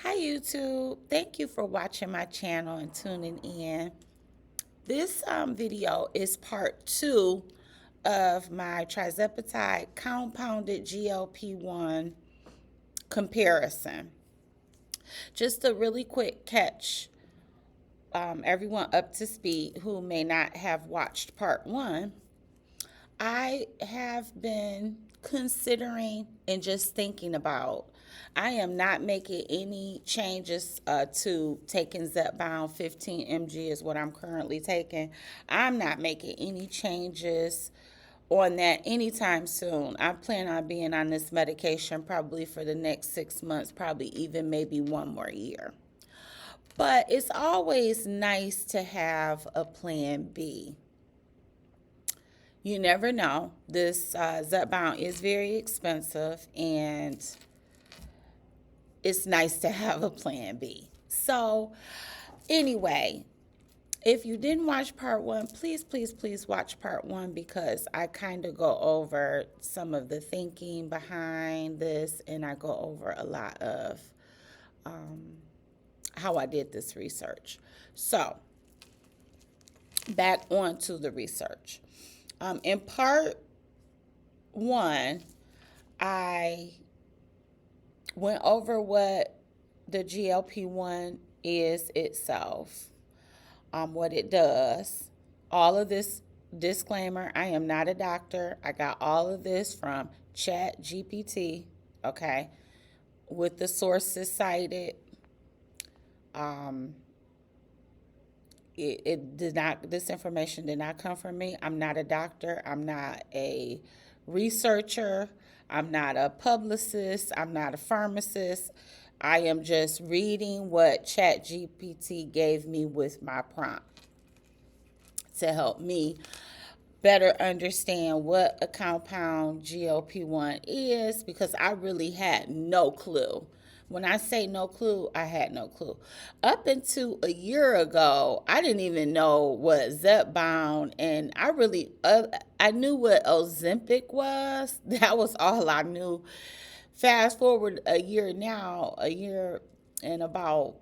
Hi YouTube, thank you for watching my channel and tuning in. This video is part 2 of my Tirzepatide compounded GLP-1 comparison. Just a really quick catch everyone up to speed who may not have watched part 1. I have been considering and just thinking about. I am not making any changes to taking Zepbound. 15 mg is what I'm currently taking. I'm not making any changes on that anytime soon. I plan on being on this medication probably for the next 6 months, probably even maybe one more year. But it's always nice to have a plan B. You never know. This Zepbound is very expensive, and it's nice to have a plan B. So, anyway, if you didn't watch part 1, please watch part 1 because I kind of go over some of the thinking behind this, and I go over a lot of how I did this research. So, back on to the research. In part 1, I went over what the GLP-1 is itself, what it does. All of this disclaimer, I am not a doctor. I got all of this from ChatGPT, okay, with the sources cited. It did not, this information did not come from me. I'm not a doctor. I'm not a researcher. I'm not a publicist. I'm not a pharmacist. I am just reading what ChatGPT gave me with my prompt to help me better understand what a compound GLP-1 is, because I really had no clue. When I say no clue, I had no clue. Up until a year ago, I didn't even know what Zepbound, and I knew what Ozempic was. That was all I knew. Fast forward a year now, a year and about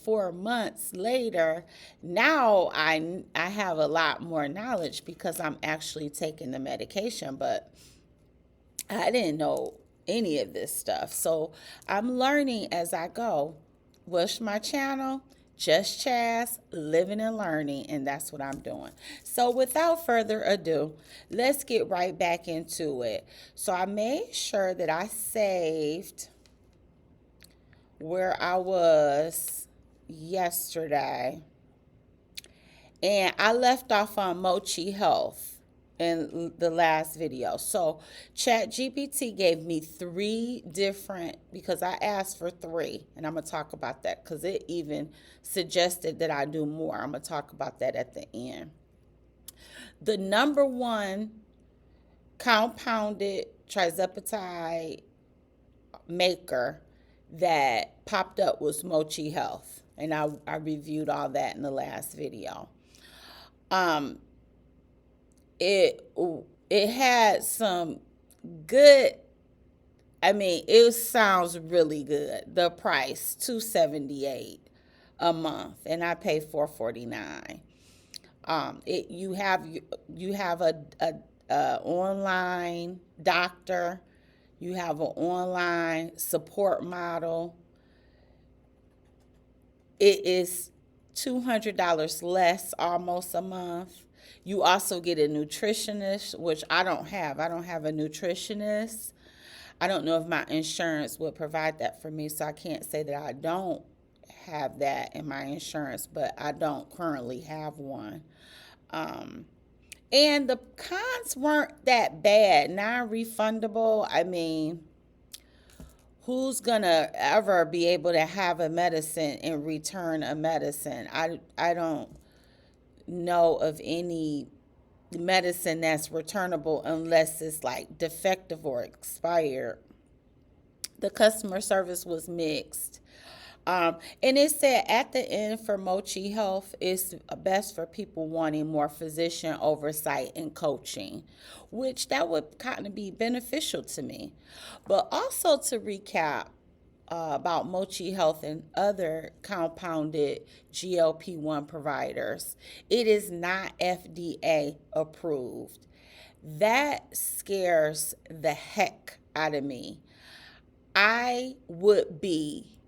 4 months later, now I have a lot more knowledge because I'm actually taking the medication, but I didn't know any of this stuff. So I'm learning as I go. What's my channel? Just Chaz, living and learning, and that's what I'm doing. So without further ado, let's get right back into it. So I made sure that I saved where I was yesterday, and I left off on Mochi Health in the last video. So ChatGPT gave me 3 different, because I asked for 3, and I'm going to talk about that because it even suggested that I do more. I'm going to talk about that at the end. The number 1 compounded Tirzepatide maker that popped up was Mochi Health, and I reviewed all that in the last video. It had some good, it sounds really good. The price $278 a month, and I pay $449. You have a online doctor, you have an online support model. It is $200 less almost a month. You also get a nutritionist, which I don't have. I don't have a nutritionist. I don't know if my insurance would provide that for me, so I can't say that I don't have that in my insurance, but I don't currently have one. And the cons weren't that bad. Non-refundable, who's gonna ever be able to have a medicine and return a medicine? I don't know of any medicine that's returnable unless it's like defective or expired. The customer service was mixed. And it said at the end for Mochi Health, it's best for people wanting more physician oversight and coaching, which that would kind of be beneficial to me. But also to recap, about Mochi Health and other compounded GLP-1 providers. It is not FDA approved. That scares the heck out of me. I would be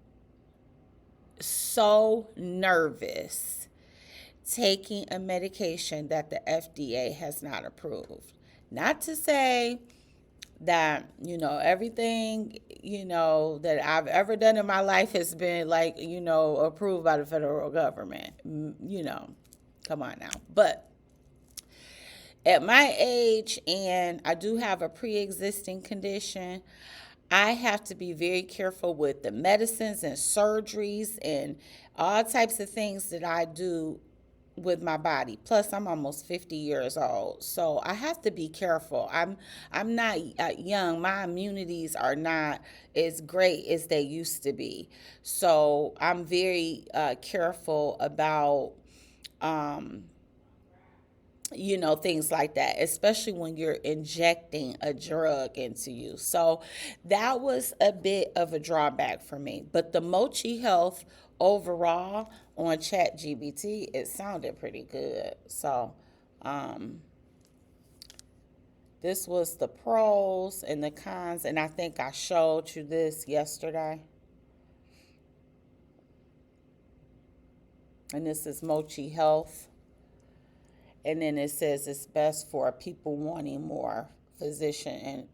so nervous taking a medication that the FDA has not approved. Not to say that, everything, that I've ever done in my life has been like, approved by the federal government. Come on now. But at my age, and I do have a pre-existing condition, I have to be very careful with the medicines and surgeries and all types of things that I do with my body. Plus, I'm almost 50 years old, so I have to be careful. I'm not young. My immunities are not as great as they used to be, so I'm very careful about things like that, especially when you're injecting a drug into you. So that was a bit of a drawback for me. But the Mochi Health overall on ChatGPT, it sounded pretty good. So this was the pros and the cons, and I think I showed you this yesterday. And this is Mochi Health. And then it says it's best for people wanting more physician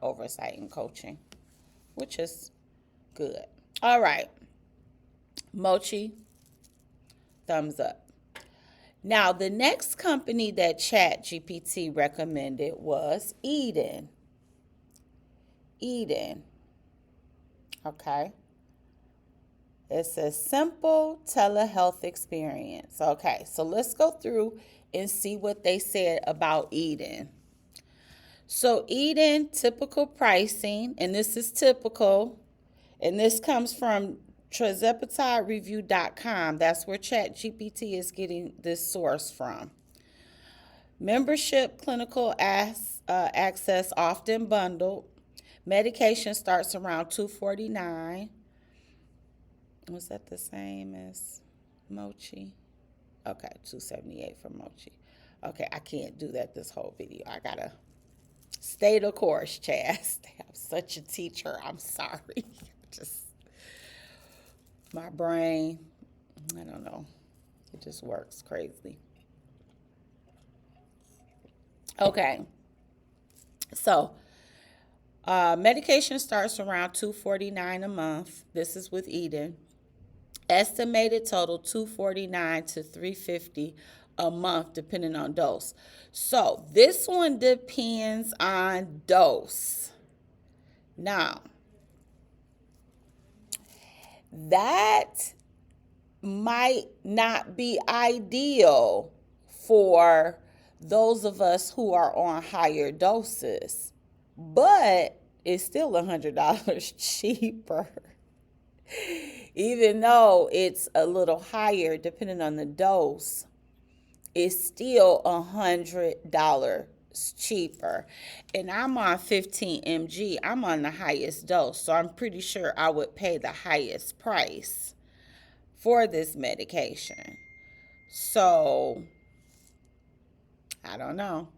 oversight and coaching, which is good. All right. Mochi, thumbs up. Now, the next company that ChatGPT recommended was Eden. Okay. It's a simple telehealth experience. Okay, so let's go through and see what they said about Eden. So Eden, typical pricing, and this is typical, and this comes from Tirzepatide That's where ChatGPT is getting this source from. Membership, clinical access, often bundled. Medication starts around $249. Was that the same as Mochi? Okay, $278 for Mochi. Okay, I can't do that this whole video. I gotta stay the course, Chaz. I'm such a teacher. I'm sorry. Just my brain, I don't know. It just works crazy. Okay, so medication starts around $249 a month. This is with Eden. Estimated total $249 to $350 a month, depending on dose. So this one depends on dose. Now, that might not be ideal for those of us who are on higher doses, but it's still $100 cheaper. Even though it's a little higher depending on the dose, it's still $100 cheaper. And I'm on 15 mg. I'm on the highest dose, so I'm pretty sure I would pay the highest price for this medication. So I don't know.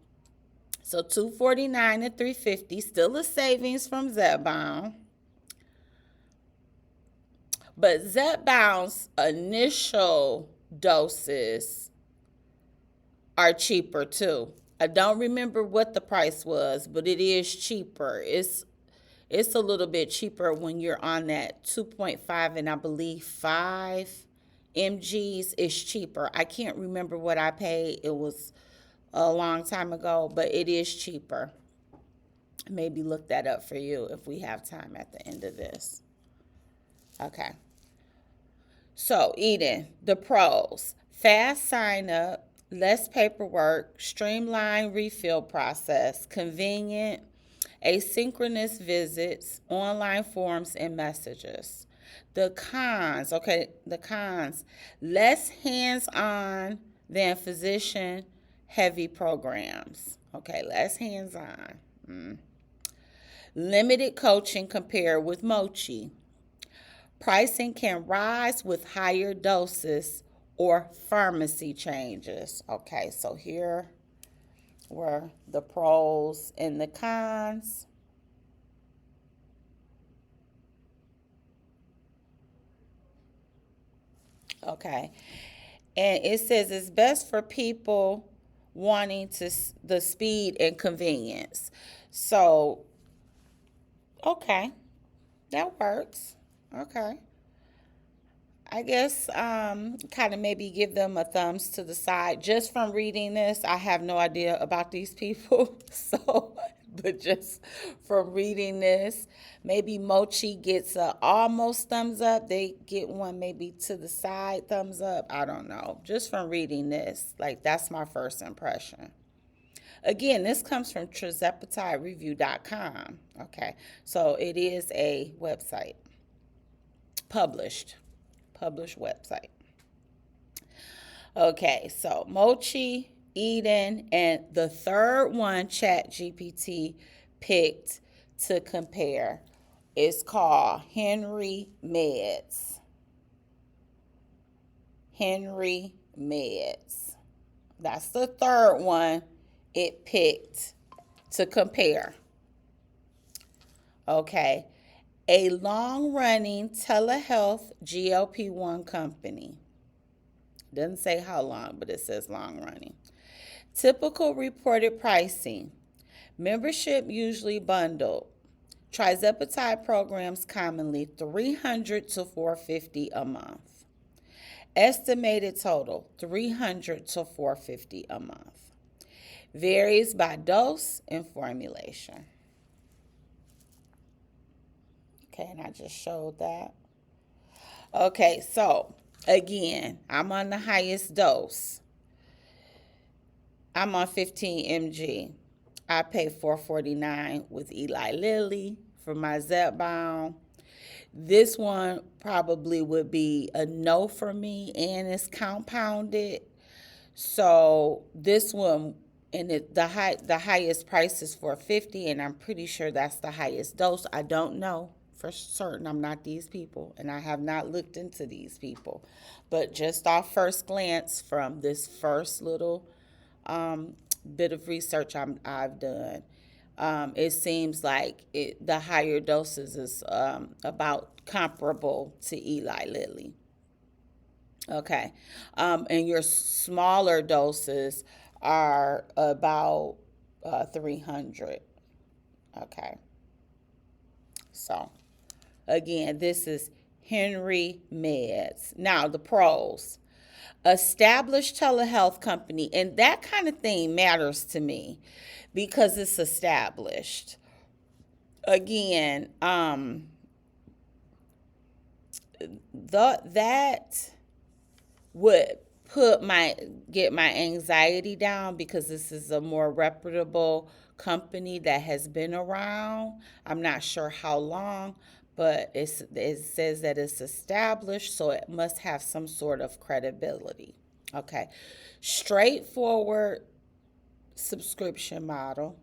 So $249 to $350, still a savings from Zepbound. But Zepbound's initial doses are cheaper too. I don't remember what the price was, but it is cheaper. It's a little bit cheaper when you're on that 2.5 and I believe 5 mgs is cheaper. I can't remember what I paid. It was a long time ago, but it is cheaper. Maybe look that up for you if we have time at the end of this. Okay. So, Eden, the pros: fast sign up, less paperwork, streamlined refill process, convenient, asynchronous visits, online forms, and messages. The cons, less hands-on than physician-heavy programs. Okay, less hands-on. Limited coaching compared with Mochi. Pricing can rise with higher doses or pharmacy changes. Okay, so here were the pros and the cons. Okay, and it says it's best for people wanting to the speed and convenience. So, okay, that works. Okay. I guess kind of maybe give them a thumbs to the side. Just from reading this, I have no idea about these people. So, but just from reading this, maybe Mochi gets a almost thumbs up. They get one maybe to the side thumbs up. I don't know. Just from reading this, like that's my first impression. Again, this comes from Tirzepatidereview.com. Okay, so it is a website, published. Published website. Okay, so Mochi, Eden, and the third one ChatGPT picked to compare is called Henry Meds. Henry Meds. That's the third one it picked to compare. Okay. A long-running telehealth GLP-1 company. Doesn't say how long, but it says long-running. Typical reported pricing. Membership usually bundled. Tirzepatide programs commonly $300 to $450 a month. Estimated total $300 to $450 a month. Varies by dose and formulation. Okay, and I just showed that. Okay, so again, I'm on the highest dose. I'm on 15 mg. I pay $449 with Eli Lilly for my Zepbound. This one probably would be a no for me, and it's compounded. So this one, and the highest price is $450, and I'm pretty sure that's the highest dose. I don't know for certain. I'm not these people, and I have not looked into these people. But just off first glance from this first little bit of research I've done, it seems like the higher doses is about comparable to Eli Lilly. Okay. And your smaller doses are about 300. Okay. So, again, this is Henry Meds. Now, the pros. Established telehealth company, and that kind of thing matters to me because it's established. Again, that would get my anxiety down because this is a more reputable company that has been around. I'm not sure how long, but it says that it's established, so it must have some sort of credibility. Okay. Straightforward subscription model.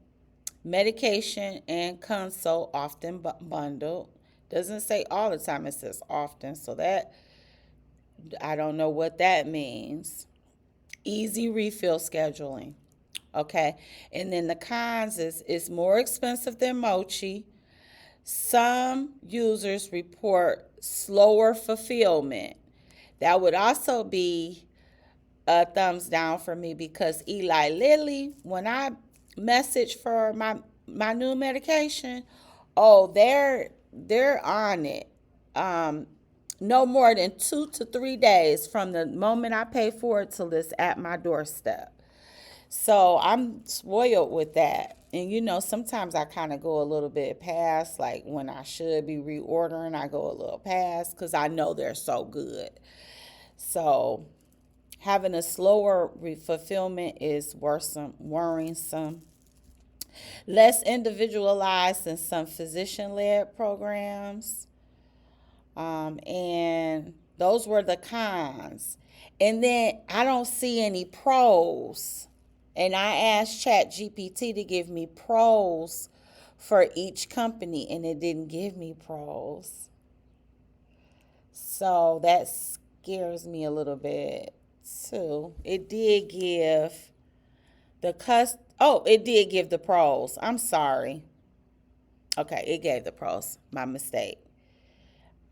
Medication and consult often bundled. Doesn't say all the time, it says often, so that I don't know what that means. Easy refill scheduling. Okay. And then the cons is it's more expensive than Mochi. Some users report slower fulfillment. That would also be a thumbs down for me because Eli Lilly, when I message for my new medication, oh, they're on it. No more than 2 to 3 days from the moment I pay for it till it's at my doorstep. So I'm spoiled with that. And sometimes I kind of go a little bit past, like when I should be reordering, I go a little past because I know they're so good. So having a slower fulfillment is worrisome. Less individualized than some physician-led programs. And those were the cons. And then I don't see any pros. And I asked ChatGPT to give me pros for each company, and it didn't give me pros. So that scares me a little bit too. It did give it did give the pros. I'm sorry. Okay, it gave the pros. My mistake.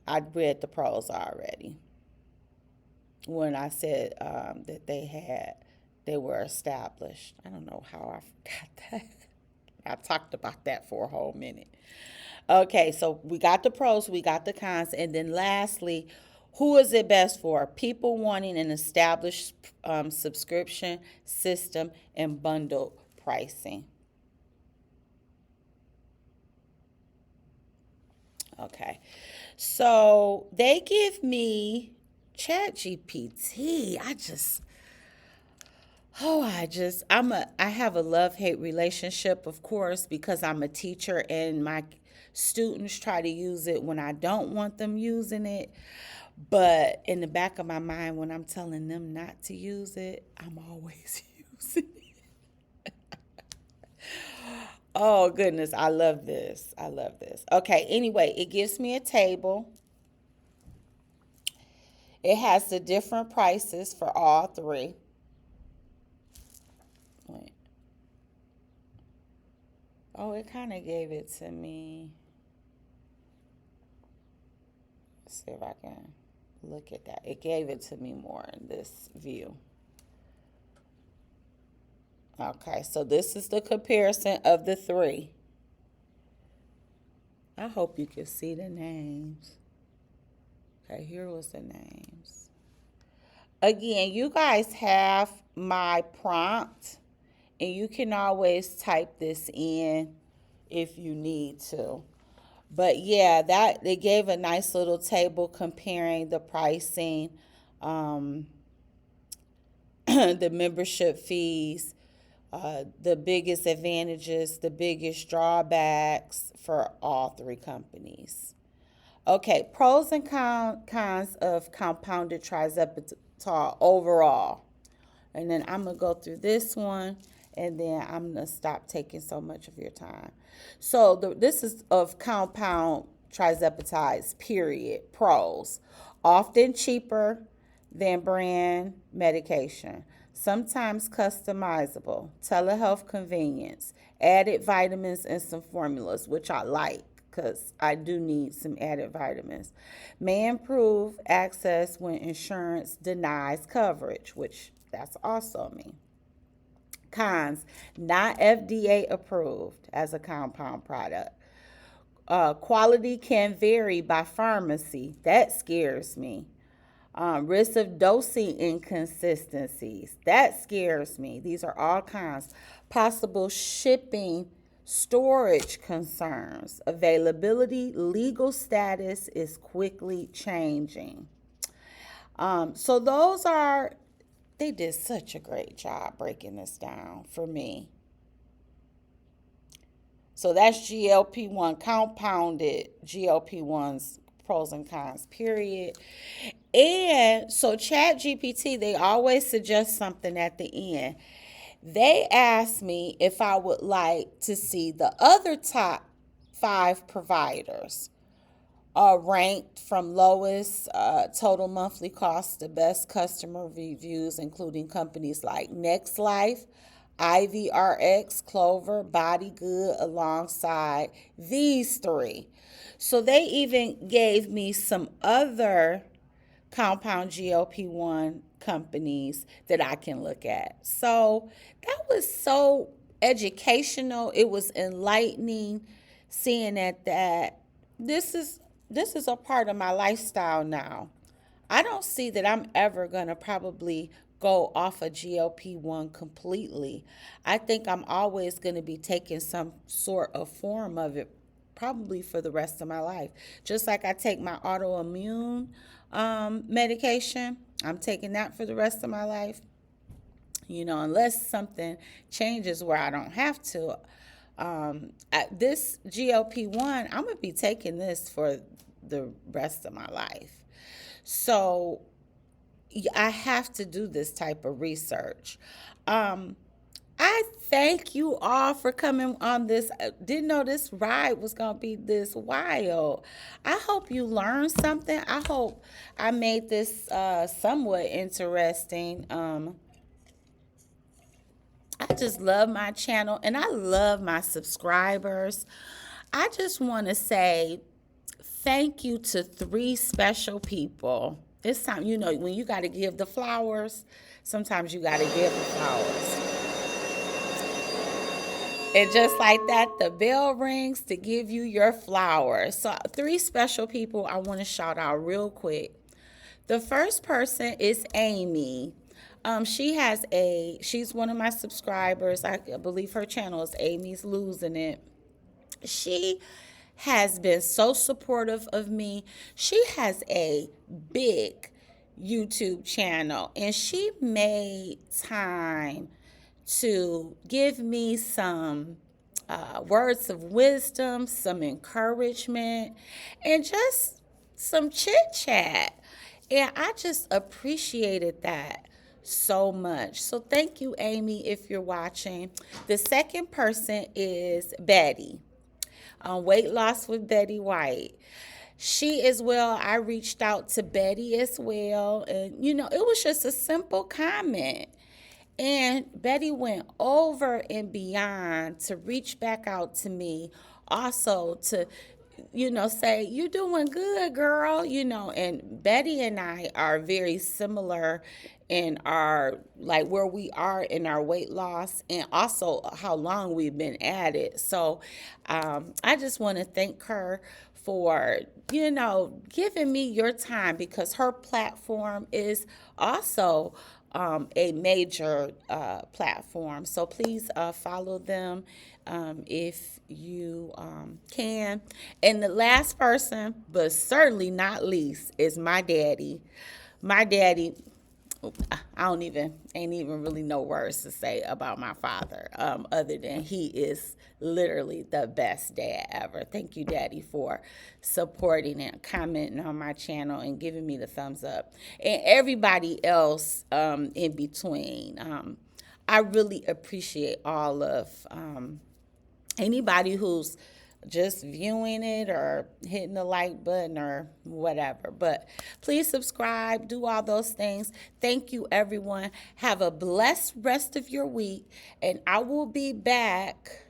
I read the pros already when I said that they were established. I don't know how I forgot that. I talked about that for a whole minute. Okay, so we got the pros, we got the cons, and then lastly, who is it best for? People wanting an established subscription system and bundled pricing. Okay, so they give me Chat GPT. I have a love-hate relationship, of course, because I'm a teacher and my students try to use it when I don't want them using it. But in the back of my mind, when I'm telling them not to use it, I'm always using it. Oh, goodness. I love this. I love this. Okay. Anyway, it gives me a table. It has the different prices for all three. Wait. Oh, it kind of gave it to me. Let's see if I can look at that. It gave it to me more in this view. Okay, so this is the comparison of the three. I hope you can see the names. Okay, here was the names. Again, you guys have my prompt, and you can always type this in if you need to. But yeah, that they gave a nice little table comparing the pricing, the membership fees, the biggest advantages, the biggest drawbacks for all three companies. Okay, pros and cons of compounded trizepatide overall. And then I'm going to go through this one, and then I'm going to stop taking so much of your time. So this is of compound trizepatides, period. Pros. Often cheaper than brand medication. Sometimes customizable. Telehealth convenience. Added vitamins and some formulas, which I like because I do need some added vitamins. May improve access when insurance denies coverage, which that's also me. Cons, not FDA approved as a compound product. Quality can vary by pharmacy. That scares me. Risk of dosing inconsistencies. That scares me. These are all cons. Possible shipping storage concerns. Availability, legal status is quickly changing. So they did such a great job breaking this down for me. So that's GLP-1, compounded GLP-1's pros and cons, period. And so Chat GPT, they always suggest something at the end. They asked me if I would like to see the other top 5 providers ranked from lowest total monthly cost to best customer reviews, including companies like NextLife, IVRX, Clover, Body Good, alongside these 3. So they even gave me some other compound GLP-1 companies that I can look at. So that was so educational. It was enlightening seeing that this is a part of my lifestyle now. I don't see that I'm ever going to probably go off of GLP-1 completely. I think I'm always going to be taking some sort of form of it probably for the rest of my life. Just like I take my autoimmune medication, I'm taking that for the rest of my life. Unless something changes where I don't have to. This GLP-1, I'm going to be taking this for the rest of my life. So I have to do this type of research. I Thank you all for coming on this. Didn't know this ride was going to be this wild. I hope you learned something. I hope I made this somewhat interesting. I just love my channel and I love my subscribers. I just want to say thank you to three special people. It's time, when you got to give the flowers, sometimes you got to give the flowers. And just like that, the bell rings to give you your flowers. So, three special people I want to shout out real quick. The first person is Amy. She's one of my subscribers. I believe her channel is Amy's Losing It. She has been so supportive of me. She has a big YouTube channel and she made time to give me some words of wisdom, some encouragement, and just some chit chat. And I just appreciated that so much. So thank you, Amy, if you're watching. The second person is Betty. Weight Loss with Betty White. She as well, I reached out to Betty as well. And, it was just a simple comment. And Betty went over and beyond to reach back out to me, also to, say, you're doing good, girl, and Betty and I are very similar in our, like, where we are in our weight loss and also how long we've been at it. So I just want to thank her for, giving me your time because her platform is also a major platform. So please follow them if you can. And the last person, but certainly not least, is my daddy. My daddy, ain't even really no words to say about my father, other than he is literally the best dad ever. Thank you, Daddy, for supporting and commenting on my channel and giving me the thumbs up. And everybody else in between. I really appreciate all of anybody who's just viewing it or hitting the like button or whatever. But please subscribe, do all those things. Thank you, everyone. Have a blessed rest of your week. And I will be back.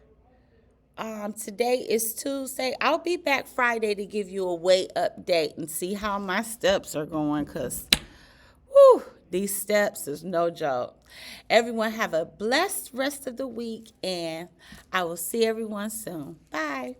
Today is Tuesday. I'll be back Friday to give you a weight update and see how my steps are going because, these steps is no joke. Everyone have a blessed rest of the week, and I will see everyone soon. Bye.